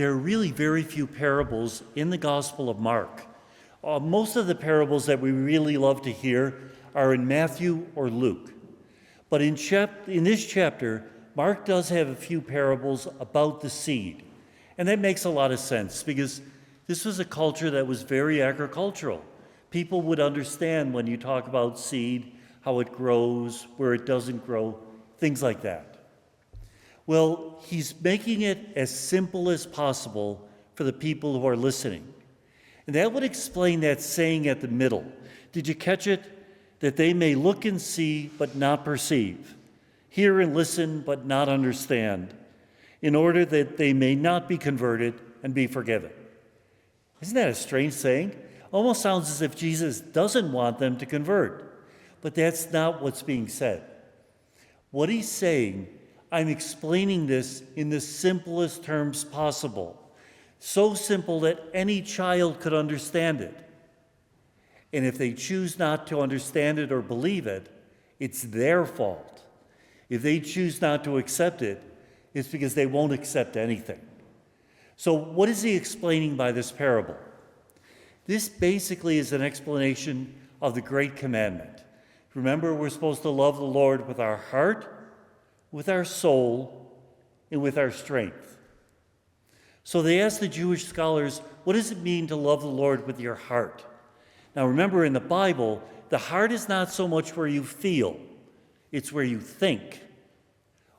there are really very few parables in the Gospel of Mark. Most of the parables that we really love to hear are in Matthew or Luke. But in this chapter, Mark does have a few parables about the seed. And that makes a lot of sense because this was a culture that was very agricultural. People would understand when you talk about seed, how it grows, where it doesn't grow, things like that. Well, he's making it as simple as possible for the people who are listening. And that would explain that saying at the middle. Did you catch it? That they may look and see, but not perceive. Hear and listen, but not understand. In order that they may not be converted and be forgiven. Isn't that a strange saying? Almost sounds as if Jesus doesn't want them to convert. But that's not what's being said. What he's saying, I'm explaining this in the simplest terms possible. So simple that any child could understand it. And if they choose not to understand it or believe it, it's their fault. If they choose not to accept it, it's because they won't accept anything. So what is he explaining by this parable? This basically is an explanation of the great commandment. Remember, we're supposed to love the Lord with our heart, with our soul, and with our strength. So they asked the Jewish scholars, what does it mean to love the Lord with your heart? Now remember, in the Bible, the heart is not so much where you feel, it's where you think.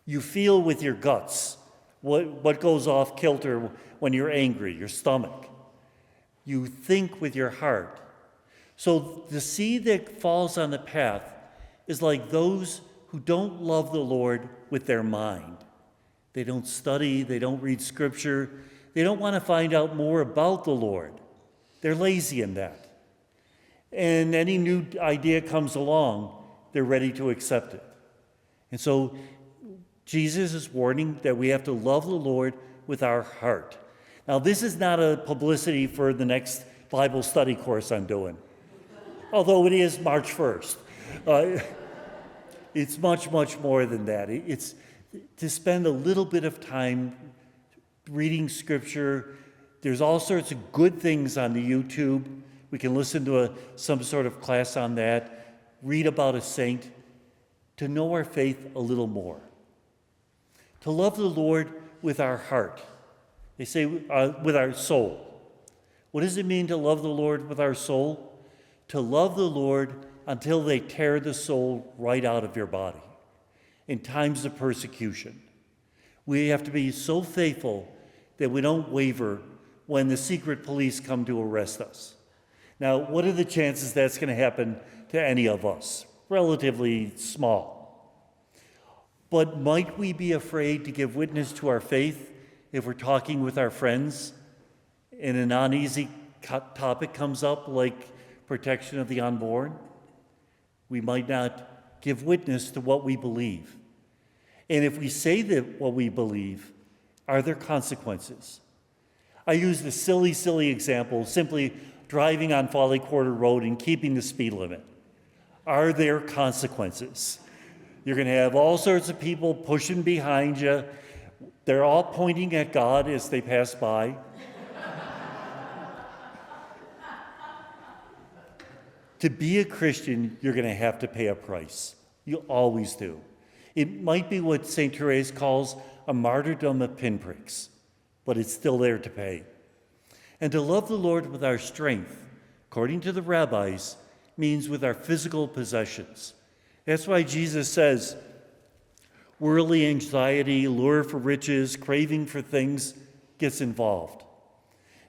You feel with your guts what goes off kilter when you're angry, your stomach. You think with your heart. So the seed that falls on the path is like those who don't love the Lord with their mind. They don't study, they don't read scripture, they don't want to find out more about the Lord. They're lazy in that. And any new idea comes along, they're ready to accept it. And so Jesus is warning that we have to love the Lord with our heart. Now, this is not a publicity for the next Bible study course I'm doing, although it is March 1st. It's much, much more than that. It's to spend a little bit of time reading Scripture. There's all sorts of good things on the YouTube. We can listen to some sort of class on that, read about a saint, to know our faith a little more. To love the Lord with our heart. They say with our soul. What does it mean to love the Lord with our soul? To love the Lord until they tear the soul right out of your body in times of persecution. We have to be so faithful that we don't waver when the secret police come to arrest us. Now, what are the chances that's going to happen to any of us? Relatively small. But might we be afraid to give witness to our faith if we're talking with our friends and an uneasy topic comes up like protection of the unborn? We might not give witness to what we believe. And if we say that what we believe, are there consequences? I use the silly example, simply driving on Folly Quarter Road and keeping the speed limit. Are there consequences? You're going to have all sorts of people pushing behind you. They're all pointing at God as they pass by. To be a Christian, you're going to have to pay a price. You always do. It might be what St. Therese calls a martyrdom of pinpricks, but it's still there to pay. And to love the Lord with our strength, according to the rabbis, means with our physical possessions. That's why Jesus says, worldly anxiety, lure for riches, craving for things gets involved.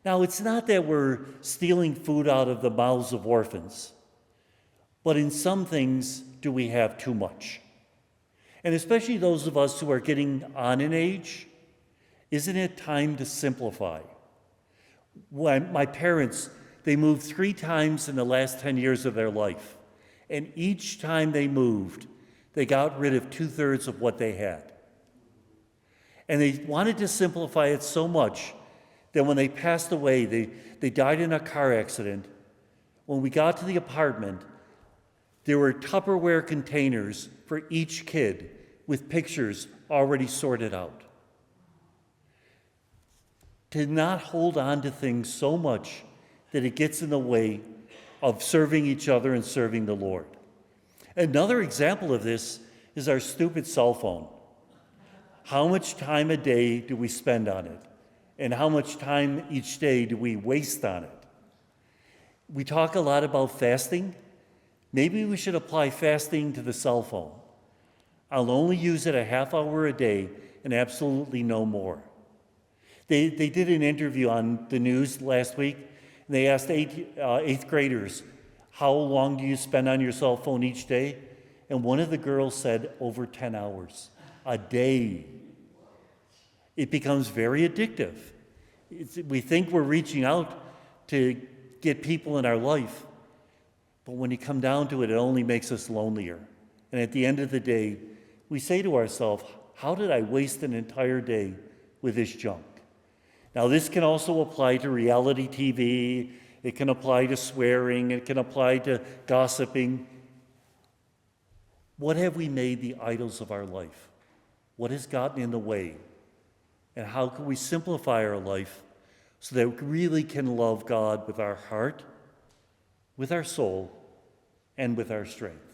Now, it's not that we're stealing food out of the mouths of orphans, but in some things do we have too much. And especially those of us who are getting on in age, isn't it time to simplify? My parents, they moved 3 times in the last 10 years of their life. And each time they moved, they got rid of 2/3 of what they had. And they wanted to simplify it so much that when they passed away, they died in a car accident. When we got to the apartment, there were Tupperware containers for each kid with pictures already sorted out. to not hold on to things so much that it gets in the way of serving each other and serving the Lord. Another example of this is our stupid cell phone. How much time a day do we spend on it? And how much time each day do we waste on it? We talk a lot about fasting. Maybe we should apply fasting to the cell phone. I'll only use it a half hour a day and absolutely no more. They did an interview on the news last week, and they asked eighth graders, how long do you spend on your cell phone each day? And one of the girls said, over 10 hours a day. It becomes very addictive. We think we're reaching out to get people in our life, but when you come down to it, it only makes us lonelier. And at the end of the day, we say to ourselves, how did I waste an entire day with this junk? Now, this can also apply to reality TV. It can apply to swearing. It can apply to gossiping. What have we made the idols of our life? What has gotten in the way? And how can we simplify our life so that we really can love God with our heart, with our soul, and with our strength?